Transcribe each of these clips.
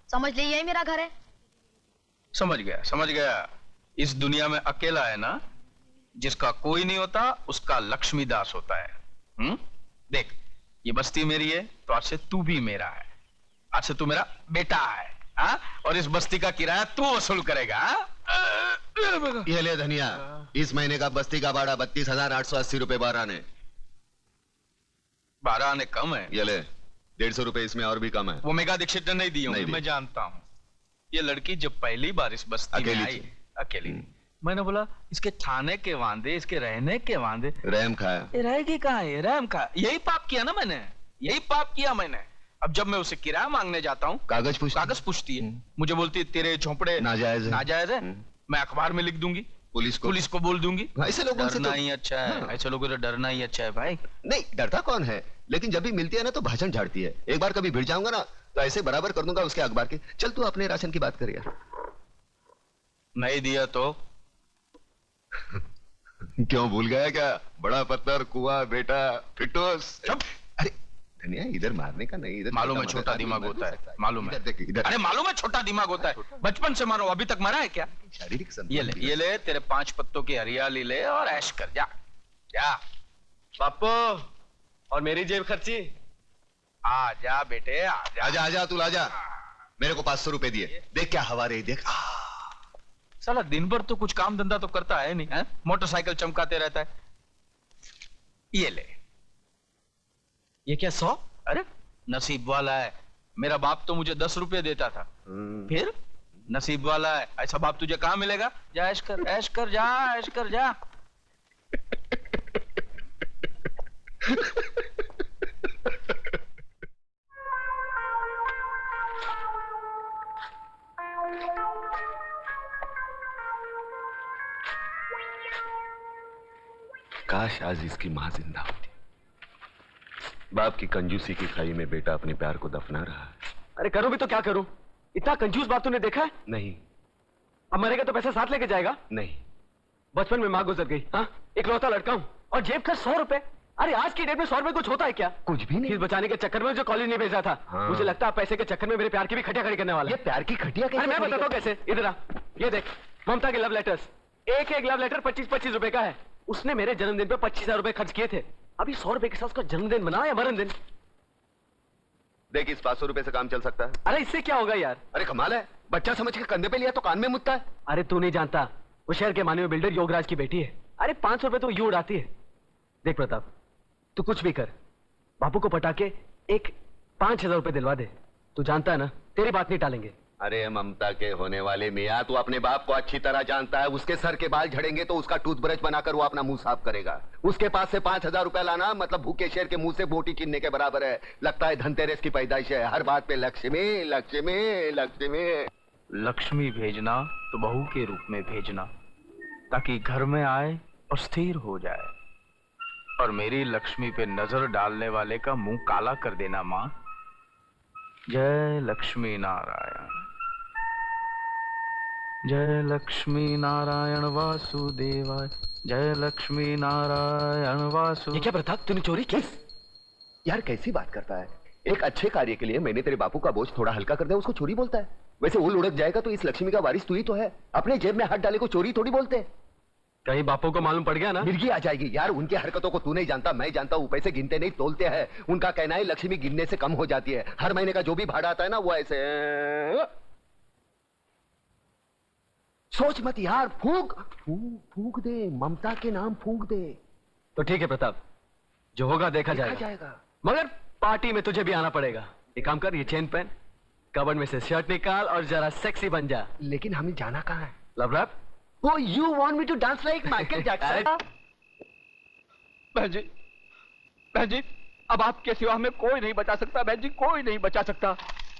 समझ ली यही मेरा घर है। समझ गया समझ गया। इस दुनिया में अकेला है ना जिसका कोई नहीं होता, उसका लक्ष्मीदास होता है। देख, ये बस्ती मेरी है तो आज से तू भी मेरा है। आज से तू मेरा बेटा है। हाँ? और इस बस्ती का किराया तू वसूल करेगा। ये ले धनिया, इस महीने का बस्ती का भाड़ा 32,880 रुपए 12 आने। 12 आने कम है। ये ले 150 रुपए इसमें और भी कम है। वो मेगा दीक्षित ने नहीं दी होंगी, मैं जानता हूँ। ये लड़की जब पहली बार इस बस्ती में आई अकेली, मैंने बोला इसके खाने के वांदे, इसके रहने के वांदे। रहम खाया। ये रहेगी कहाँ है? रहम खाया। यही पाप किया ना मैंने, यही पाप किया मैंने। अब जब मैं उसे किराया मांगने जाता हूँ, कागज पूछती है। मुझे बोलती है तेरे झोंपड़े नाजायज है। मैं अखबार में लिख दूंगी, पुलिस को बोल दूंगी। ऐसे लोगों से डरना ही अच्छा है। ऐसे लोगों से डरना ही अच्छा है भाई। नहीं डरता कौन है, लेकिन जब भी मिलती है ना तो भाषण झाड़ती है। एक बार कभी भिड़ जाऊंगा ना तो ऐसे बराबर कर दूंगा उसके अखबार के। चल तू अपने राशन की बात कर यार। नहीं दिया तो क्यों भूल गया क्या? बड़ा पत्थर कुआं बेटा फिटोस। अरे धनिया इधर मारने का नहीं, इधर मालूम है छोटा दिमाग होता है, मालूम है। अरे मालूम है छोटा दिमाग होता है। बचपन से मारो, अभी तक मरा है क्या? शारीरिक ये ले तेरे 5 पत्तों की हरियाली ले और ऐश कर जा। जा पापो, और मेरी जेब खर्ची। आ जा बेटे, आजा तू आजा। मेरे को 500 रुपए दिए। देख क्या हवा रही, देख। साला दिन भर तो कुछ काम धंधा तो करता है नहीं, मोटरसाइकिल चमकाते रहता है। ये ले। ये क्या 100? अरे नसीब वाला है। मेरा बाप तो मुझे 10 रुपए देता था। फिर नसीब वाला है, ऐसा बाप तुझे कहां मिलेगा? जा ऐश कर, ऐश कर, जा ऐश कर जा। काश आज इसकी मां जिंदा होती। बाप की कंजूसी की खाई में बेटा अपने प्यार को दफना रहा है। अरे करूं भी तो क्या करूं? इतना कंजूस बाप तूने देखा है? नहीं। अब मरेगा तो पैसा साथ लेके जाएगा? नहीं। बचपन में मां गुजर गई, हाँ? इकलौता लड़का हूं और जेब खर्च 100 रुपए। अरे आज की डेट में 100 रुपए कुछ होता है क्या? कुछ भी नहीं। फीस बचाने के चक्कर में जो कॉलेज नहीं भेजा था। हाँ। मुझे लगता है पैसे के चक्कर में मेरे प्यार की भी खटिया खड़ी करने वाला। ये प्यार की खटिया कैसे? मैं बताता हूँ कैसे। इधर आ, ये देख ममता के लव लेटर्स। एक लव लेटर 25-25 रुपए का है। उसने मेरे जन्मदिन पे 25,000 रुपए खर्च किए थे। अभी 100 रुपए के साथ उसका जन्मदिन मनाओ या मरण दिन। देख इस 500 रुपए से काम चल सकता है। अरे इससे क्या होगा यार? अरे कमाल है, बच्चा समझ के कंधे पे लिया तो कान में मुतता है। अरे तू नहीं जानता, वो शहर के मानवीय बिल्डर योगराज की बेटी है। अरे 500 रुपए तो यूं उड़ाती है। देख प्रताप, तू कुछ भी कर, बापू को पटा के एक 5,000 रुपए दिलवा दे। तू जानता है ना, तेरी बात नहीं टालेंगे। अरे ममता के होने वाले मियाँ, तू अपने बाप को अच्छी तरह जानता है। उसके सर के बाल झड़ेंगे तो उसका टूथब्रश बनाकर वो अपना मुंह साफ करेगा। उसके पास से 5,000 रुपया लाना मतलब भूखे शेर के मुंह से बोटी छीनने के बराबर है। लगता है धनतेरस की पैदाइश है। हर बात पे लक्ष्मी लक्ष्मी लक्ष्मी। लक्ष्मी भेजना तो बहू के रूप में भेजना, ताकि घर में आए और स्थिर हो जाए। और मेरी लक्ष्मी पे नजर डालने वाले का मुंह काला कर देना माँ। जय लक्ष्मी नारायण, जय लक्ष्मी नारायण वासुदेवाय, जय लक्ष्मी नारायण वासु। ये क्या प्रताप, तूने चोरी की? यार कैसी बात करता है। एक अच्छे कार्य के लिए मैंने तेरे बापू का बोझ थोड़ा हल्का कर दिया, उसको चोरी बोलता है? वैसे वो लुढ़क जाएगा तो इस लक्ष्मी का वारिस तू ही तो है। अपने जेब में हाथ डाले को चोरी थोड़ी बोलते। कहीं बापू को मालूम पड़ गया ना, मिर्गी आ जाएगी। यार उनकी हरकतों को तू नहीं जानता, मैं जानता हूँ। पैसे गिनते नहीं तोलते हैं। उनका कहना है लक्ष्मी गिनने से कम हो जाती है। हर महीने का जो भी भाड़ा आता है ना वो ऐसे। सोच मत यार, फूंक दे, ममता के नाम फूंक दे। तो ठीक है प्रताप, जो होगा देखा जाएगा। मगर पार्टी में तुझे भी आना पड़ेगा। एक काम कर, ये चेन पहन, कबर्ड में से शर्ट निकाल और जरा सेक्सी बन जा। लेकिन हमें जाना कहाँ है? Love rap. Oh, you want me to dance like Michael Jackson? बहन जी, अब आपके सिवा हमें कोई नहीं बचा सकता। बहन जी, कोई नहीं बचा सकता।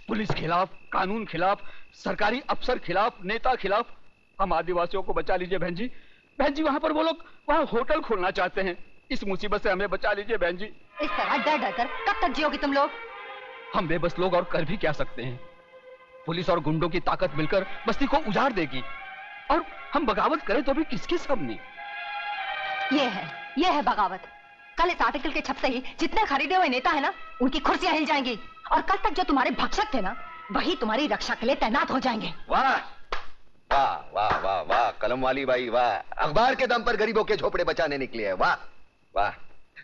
पुलिस खिलाफ, कानून खिलाफ, सरकारी अफसर खिलाफ, नेता खिलाफ। हम आदिवासियों को बचा लीजिए बहन जी। बहन जी, वहाँ पर वो लोग वहाँ होटल खोलना चाहते हैं। इस मुसीबत से हमें बचा लीजिए बहन जी। इस तरह डर डर कर कब तक जियोगे तुम लोग? हम बेबस लोग और कर भी क्या सकते हैं? पुलिस और गुंडों की ताकत मिलकर बस्ती को उजाड़ देगी, और हम बगावत करें तो भी किसके सामने? ये है बगावत। कल इस आर्टिकल के छपते ही जितने खरीदे हुए नेता है ना, उनकी कुर्सियां हिल जाएंगी। और कल तक जो तुम्हारे भक्षक थे ना, वही तुम्हारी रक्षा के लिए तैनात हो जाएंगे। वाह वाह वाह वाह वाह, कलम वाली बाई वाह, अखबार के दम पर गरीबों के झोपड़े बचाने निकली है, वाह वाह।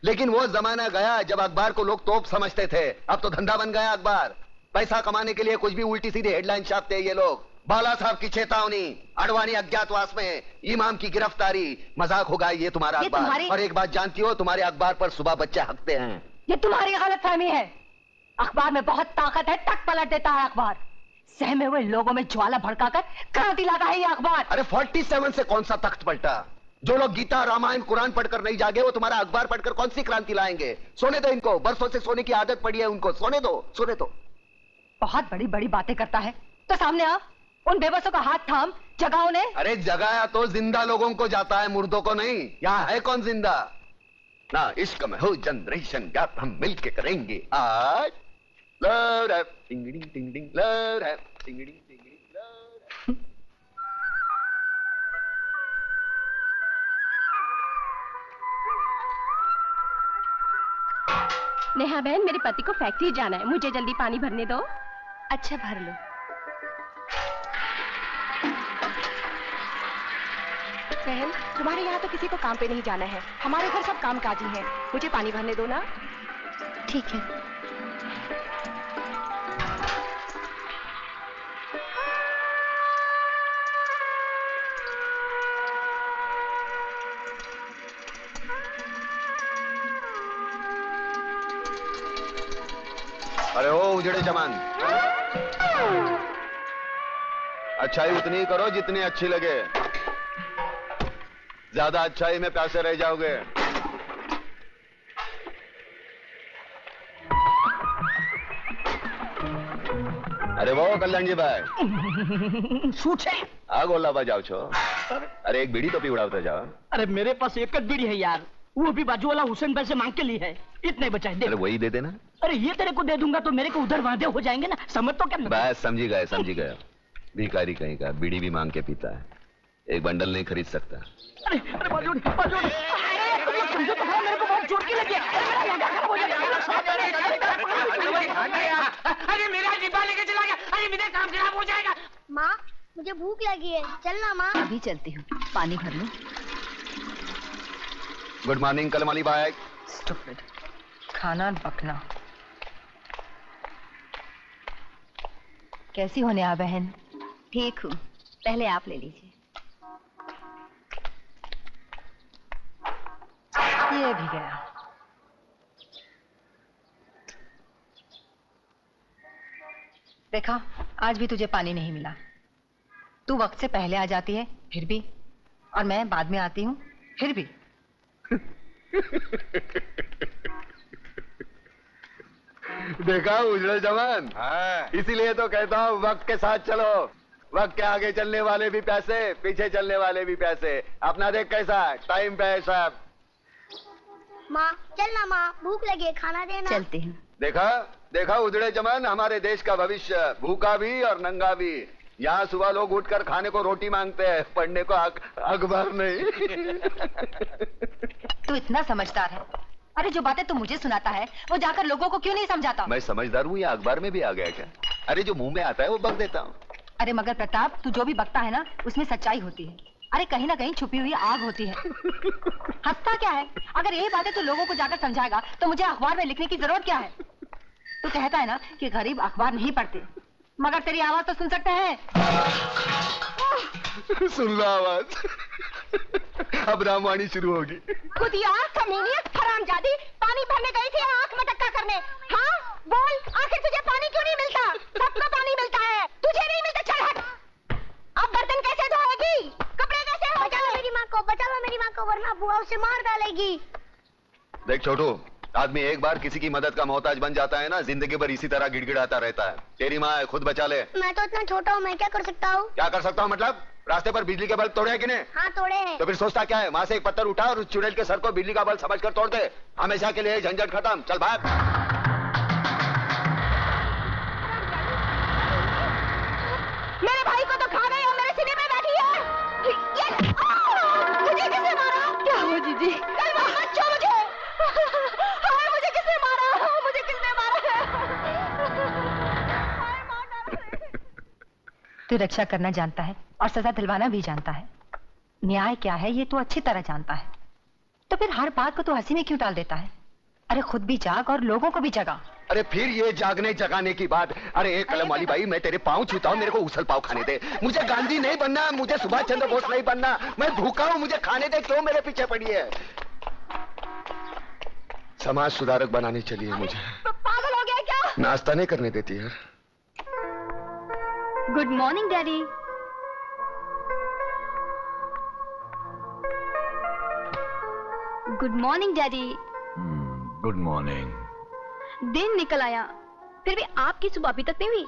लेकिन वो जमाना गया जब अखबार को लोग तोप समझते थे, अब तो धंधा बन गया अखबार। पैसा कमाने के लिए कुछ भी उल्टी सीधी हेडलाइन छापते हैं ये लोग। बाला साहब की चेतावनी, अडवाणी अज्ञातवास में, इमाम की गिरफ्तारी, मजाक होगा ये तुम्हारा अखबार। और एक बात जानती हो, तुम्हारे अखबार पर सुबह बच्चे हकते हैं। ये तुम्हारी गलतफहमी है। अखबार में बहुत ताकत है, टक पलट देता है अखबार। सहमे हुए लोगों में ज्वाला भड़काकर क्रांति लाता है ये अखबार। अरे 47 से कौन सा तख्त पलटा? जो लोग गीता रामायण कुरान पढ़कर नहीं जागे, वो तुम्हारा अखबार पढ़कर कौन सी क्रांति लाएंगे? सोने दो इनको, बरसों से सोने की आदत पड़ी है उनको, सोने दो, सोने दो। बहुत बड़ी बड़ी बातें करता है तो सामने आ, उन बेबसों का हाथ थाम, जगाओ ने। अरे जगाया तो जिंदा लोगों को जाता है, मुर्दों को नहीं। यहाँ है कौन जिंदा? ना इश्क में हो जनरेशन गैप, हम मिलके करेंगे आज। लव रैप टिंगडिंग टिंगडिंग, लव रैप टिंगडिंग टिंगडिंग, लव रैप। नेहा बहन, मेरे पति को फैक्ट्री जाना है, मुझे जल्दी पानी भरने दो। अच्छा भर लो। बहन, तुम्हारे यहाँ तो किसी को काम पे नहीं जाना है, हमारे घर सब कामकाजी हैं, मुझे पानी भरने दो ना। ठीक है। अरे ओ उजड़े जमान, अच्छाई उतनी ही करो जितनी अच्छी लगे, ज्यादा अच्छाई में प्यासे रह जाओगे। अरे वो कल्याण जी भाई શું છે? आ गोला बजाओ छो। अरे एक बीड़ी तो पी उड़ाते जाओ। अरे मेरे पास एक જ बीड़ी है यार, वो भी बाजू वाला हुसैन भाई से मांग के ली है, इतने बचाए दे। अरे वही दे देना। अरे ये तेरे को दे दूंगा तो मेरे को उधर वादे हो जाएंगे ना, समझ तो क्या? बस समझी गए समझी गए। भिखारी कहीं का बीड़ी भी मांग के पीता है, एक बंडल नहीं खरीद सकता। अरे अरे बाजू बाजू, समझो तो मेरे को बहुत चोट की लगी है। अरे मेरा डिब्बा लेके चला गया, अरे मेरा काम खराब हो जाएगा। माँ मुझे भूख लगी है, चलना माँ। अभी चलती हूँ, पानी भर लो। Good morning Kalmali bye. Stupid, खाना पकना। कैसी हो नेहा बहन? ठीक हूँ, पहले आप ले लीजिए। ये भी गया। देखा, आज भी तुझे पानी नहीं मिला। तू वक्त से पहले आ जाती है फिर भी, और मैं बाद में आती हूँ फिर भी। देखा उजड़े जवान, इसीलिए तो कहता हूँ वक्त के साथ चलो। वक्त के आगे चलने वाले भी पैसे, पीछे चलने वाले भी पैसे। अपना देख कैसा टाइम पे है साहब। माँ चलना माँ, भूख लगी है, खाना देना। चलती हूँ। देखा देखा उजड़े जवान, हमारे देश का भविष्य, भूखा भी और नंगा भी। यहाँ सुबह लोग उठकर खाने को रोटी मांगते हैं, पढ़ने को अखबार नहीं। तू इतना समझदार है, अरे जो बातें तू मुझे सुनाता है वो जाकर लोगों को क्यों नहीं समझाता? मैं समझदार हूँ या अखबार में भी आ गया क्या? अरे जो मुंह में आता है वो बक देता हूँ। अरे मगर प्रताप, तू जो भी बकता है ना, उसमें सच्चाई होती है। अरे कहीं ना कहीं छुपी हुई आग होती है। हंसता क्या है? अगर यही बातें तू लोगों को जाकर समझाएगा तो मुझे अखबार में लिखने की जरूरत क्या है? तू कहता है ना कि गरीब अखबार नहीं पढ़ते, मगर तेरी आवाज तो सुन सकते हैं। सुन लो आवाज। अब रामवाणी शुरू होगी। खुदिया कमीनी हरामजादी, पानी भरने गई थी आंख में टक्का करने। हाँ बोल, आखिर तुझे पानी क्यों नहीं मिलता? सबको पानी मिलता है, तुझे नहीं मिलता। चल हट। अब बर्तन कैसे धोएगी, कपड़े कैसे हो? बचा लो मेरी माँ को, बचा लो मेरी माँ को, वरना बुआ उसे मार डालेगी। देख छोटू, आदमी एक बार किसी की मदद का मोहताज बन जाता है ना, जिंदगी भर इसी तरह गिड़गिड़ाता रहता है। तेरी माँ है, खुद बचा ले। मैं तो इतना छोटा हूँ, मैं क्या कर सकता हूँ? क्या कर सकता हूँ मतलब? रास्ते पर बिजली के बल्ब तोड़े हैं कि नहीं? हाँ तोड़े हैं। तो फिर सोचता क्या है? वहां से एक पत्थर उठा और उस चुड़ैल के सर को बिजली का बल्ब समझकर तोड़ दे। हमेशा के लिए झंझट खत्म। चल भाग। मेरे भाई को तो खा गई और मेरे सीने में बैठी है। मुझे किसने मारा? क्या हुआ जीजी? कल मत छो मुझे। हाय मुझे किसने मारा? मुझे किसने मारा है? हाय मार डाला। तू रक्षा करना जानता है और सजा दिलवाना भी जानता है। न्याय क्या है ये तू अच्छी तरह जानता है, तो फिर हर बात को तू हंसी में क्यों टाल देता है? अरे खुद भी जाग और लोगों को भी जगा। अरे फिर ये जागने जगाने की बात। अरे एक कलम वाली भाई, मैं तेरे पाँव छूता हूँ, मेरे को उछल पाव खाने दे। मुझे गांधी नहीं बनना, मुझे सुभाष चंद्र बोस नहीं बनना, मैं भूखा हूँ, मुझे खाने दे। क्यों मेरे पीछे पड़ी है? समाज सुधारक बनाने चली है मुझे। पागल हो गया क्या? नाश्ता नहीं करने देती यार। Good morning daddy. Good morning daddy. Good morning. दिन निकल आया, फिर भी आपकी सुबह अभी तक नहीं हुई।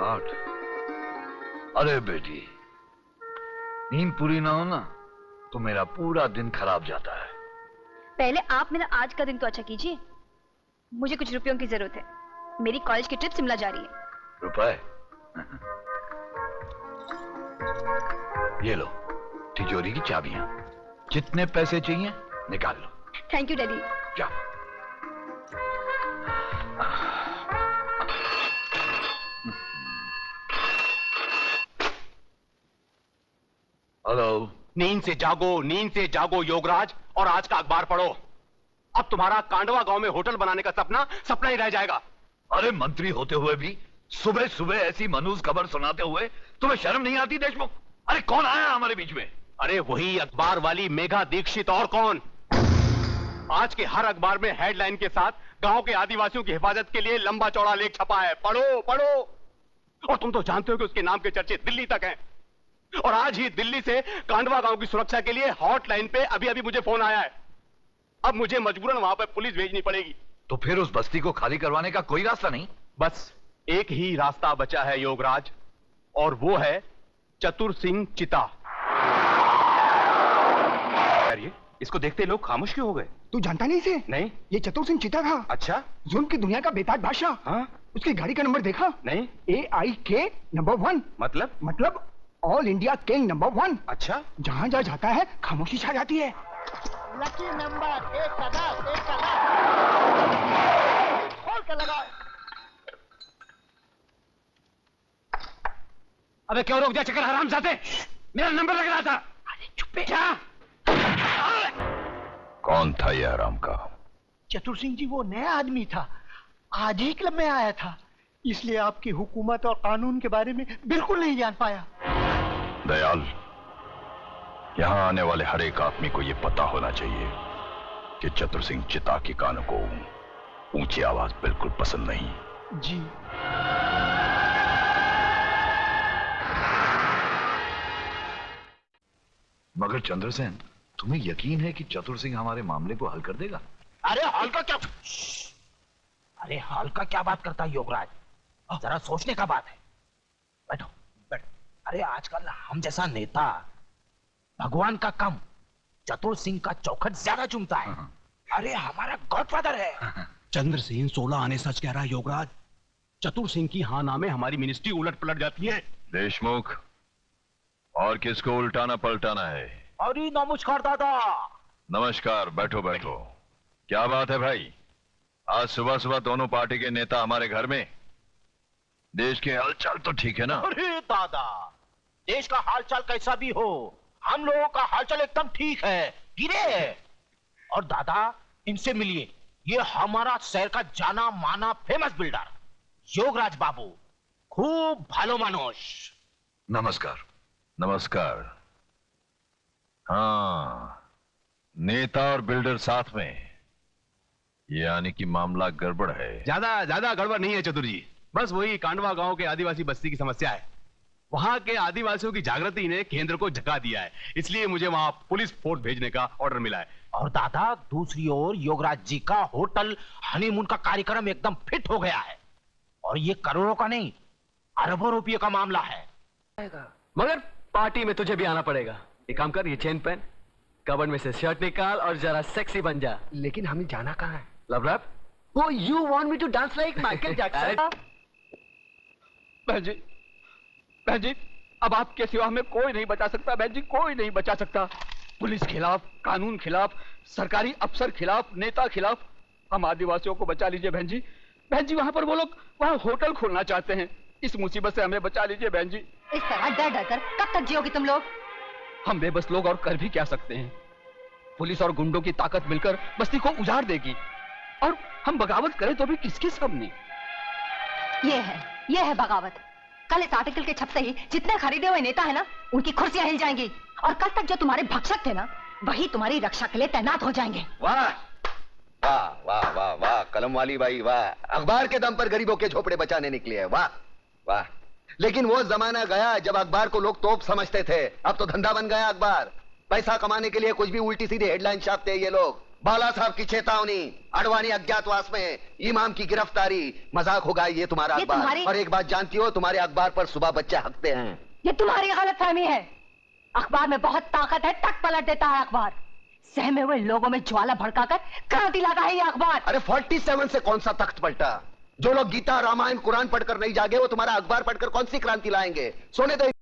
8। अरे बेटी, नींद पूरी ना हो ना तो मेरा पूरा दिन खराब जाता है। पहले आप मेरा आज का दिन तो अच्छा कीजिए। मुझे कुछ रुपयों की जरूरत है, मेरी कॉलेज की ट्रिप शिमला जा रही है। रुपए? ये लो तिजोरी की चाबियां, जितने पैसे चाहिए निकाल लो। Thank you daddy. जाओ। हेलो। नींद से जागो योगराज, और आज का अखबार पढ़ो। अब तुम्हारा कांडवा गांव में होटल बनाने का सपना ही रह जाएगा। अरे मंत्री होते हुए भी सुबह सुबह ऐसी मनूज खबर सुनाते हुए तुम्हें शर्म नहीं आती देशमुख? अरे कौन आया हमारे बीच में? अरे वही अखबार वाली मेघा दीक्षित, और कौन। आज के हर अखबार में हेडलाइन के साथ गांव के आदिवासियों की हिफाजत के लिए लंबा चौड़ा लेख छपा है। पढ़ो पढ़ो। और तुम तो जानते हो कि उसके नाम के चर्चे दिल्ली तक हैं। और आज ही दिल्ली से कांडवा गांव की सुरक्षा के लिए हॉटलाइन पे अभी अभी मुझे फोन आया है। अब मुझे मजबूरन वहां पर पुलिस भेजनी पड़ेगी। तो फिर उस बस्ती को खाली करवाने का कोई रास्ता नहीं? बस एक ही रास्ता बचा है योगराज, और वो है चतुर सिंह चिता। यार इसको देखते लोग खामोश क्यों हो गए? तू जानता नहीं इसे? नहीं। ये चतुर सिंह चिता था। अच्छा। जुल्म की दुनिया का बेताज बादशाह। हाँ? उसकी गाड़ी का नंबर देखा? नहीं। AIK number 1। मतलब ऑल इंडिया किंग नंबर 1। अच्छा। जहाँ जहाँ जाता है खामोशी छा जाती है। लकी नंबर 1 का 10 खोल के लगाओ। अबे क्यों रुक जा चक्कर हरामजादे, मेरा नंबर लग रहा था। अरे चुप क्या? कौन था ये हराम का? चतुर सिंह जी वो नया आदमी था, आज ही क्लब में आया था, इसलिए आपकी हुकूमत और कानून के बारे में बिल्कुल नहीं जान पाया। दयाल, यहाँ आने वाले हर एक आदमी को यह पता होना चाहिए कि चतुर सिंह चिता के कानों को ऊंची आवाज बिल्कुल पसंद नहीं। जी। मगर चंद्रसेन, तुम्हें यकीन है कि चतुर सिंह हमारे मामले को हल कर देगा? अरे हल का क्या? अरे हल का क्या बात करता है योगराज, जरा सोचने का बात है। बैठो बैठो। अरे आजकल हम जैसा नेता भगवान का कम चतुर सिंह का चौखट ज्यादा चुमता है। अरे हमारा गॉडफादर है। चंद्र सिंह 16 आने सच कह रहा है योगराज। चतुर सिंह की हाँ नामे हमारी मिनिस्ट्री उलट पलट जाती है। देशमुख, और किसको उल्टाना पलटाना है? अरे नमस्कार दादा। नमस्कार, बैठो बैठो। क्या बात है भाई, आज सुबह सुबह दोनों पार्टी के नेता हमारे घर में? देश के हालचाल तो ठीक है ना? अरे दादा, देश का हालचाल कैसा भी हो, हम लोगों का हालचाल एकदम ठीक है, गिरे है। और दादा इनसे मिलिए, ये हमारा शहर का जाना माना फेमस बिल्डर योगराज बाबू, खूब भालो मानुष। नमस्कार। नमस्कार। हाँ, नेता और बिल्डर साथ में, यानी कि मामला गड़बड़ है। ज्यादा गड़बड़ नहीं है चतुर जी, बस वही कांडवा गांव के आदिवासी बस्ती की समस्या है। वहां के आदिवासियों की जागृति ने केंद्र को झटका दिया है, इसलिए मुझे वहां पुलिस फोर्स भेजने का ऑर्डर मिला है। और दादा दूसरी ओर योगराज जी का होटल हनीमून का कार्यक्रम एकदम फिट हो गया है, और ये करोड़ों का नहीं अरबों रुपये का मामला है। मगर पार्टी में तुझे भी आना पड़ेगा। एक काम कर, ये चेन पहन, कबर्ड में से शर्ट निकाल और जरा सेक्सी बन जा। लेकिन हमें जाना कहाँ है? Love rap? वो you want me to dance like Michael Jackson? बहन जी, अब आपके सिवा हमें कोई नहीं बचा सकता। बहन जी, कोई नहीं बचा सकता। पुलिस खिलाफ, कानून खिलाफ, सरकारी अफसर खिलाफ, नेता खिलाफ। हम आदिवासियों को बचा लीजिए बहन जी, बहन जी वहां पर वो लोग वहां होटल खोलना चाहते हैं। इस मुसीबत से हमें बचा लीजिए बहन जी। इस तरह डर डर कर कब तक जियोगी तुम लोग? हम बेबस लोग और कर भी क्या सकते हैं? पुलिस और गुंडों की ताकत मिलकर बस्ती को उजाड़ देगी, और हम बगावत करें तो भी किसके सामने? ये है बगावत। कल इस आर्टिकल के छपते ही जितने खरीदे हुए नेता है ना, उनकी कुर्सियां हिल जाएंगी, और कल तक जो तुम्हारे भक्षक थे ना, वही तुम्हारी रक्षा के लिए तैनात हो जाएंगे। वाह वाह वाह वाह वाह, कलम वाली बाई वाह, अखबार के दम पर गरीबों के झोपड़े बचाने निकली है, वाह वाह। लेकिन वो जमाना गया जब अखबार को लोग तोप समझते थे, अब तो धंधा बन गया अखबार। पैसा कमाने के लिए कुछ भी उल्टी सीधी हेडलाइन छापते हैं ये लोग। बाला साहब की चेतावनी, अडवाणी अज्ञातवास में, इमाम की गिरफ्तारी, मजाक होगा ये तुम्हारा अखबार। और एक बात जानती हो, तुम्हारे अखबार पर सुबह बच्चे हकते हैं। ये तुम्हारी गलतफहमी है। अखबार में बहुत ताकत है, टक पलट देता है अखबार। सहमे हुए लोगों में ज्वाला भड़काकर क्रांति लाता है ये अखबार। अरे 47 से कौन सा तख्त पलटा? जो लोग गीता रामायण कुरान पढ़कर नहीं जागे, वो तुम्हारा अखबार पढ़कर कौन सी क्रांति लाएंगे? सोने दो।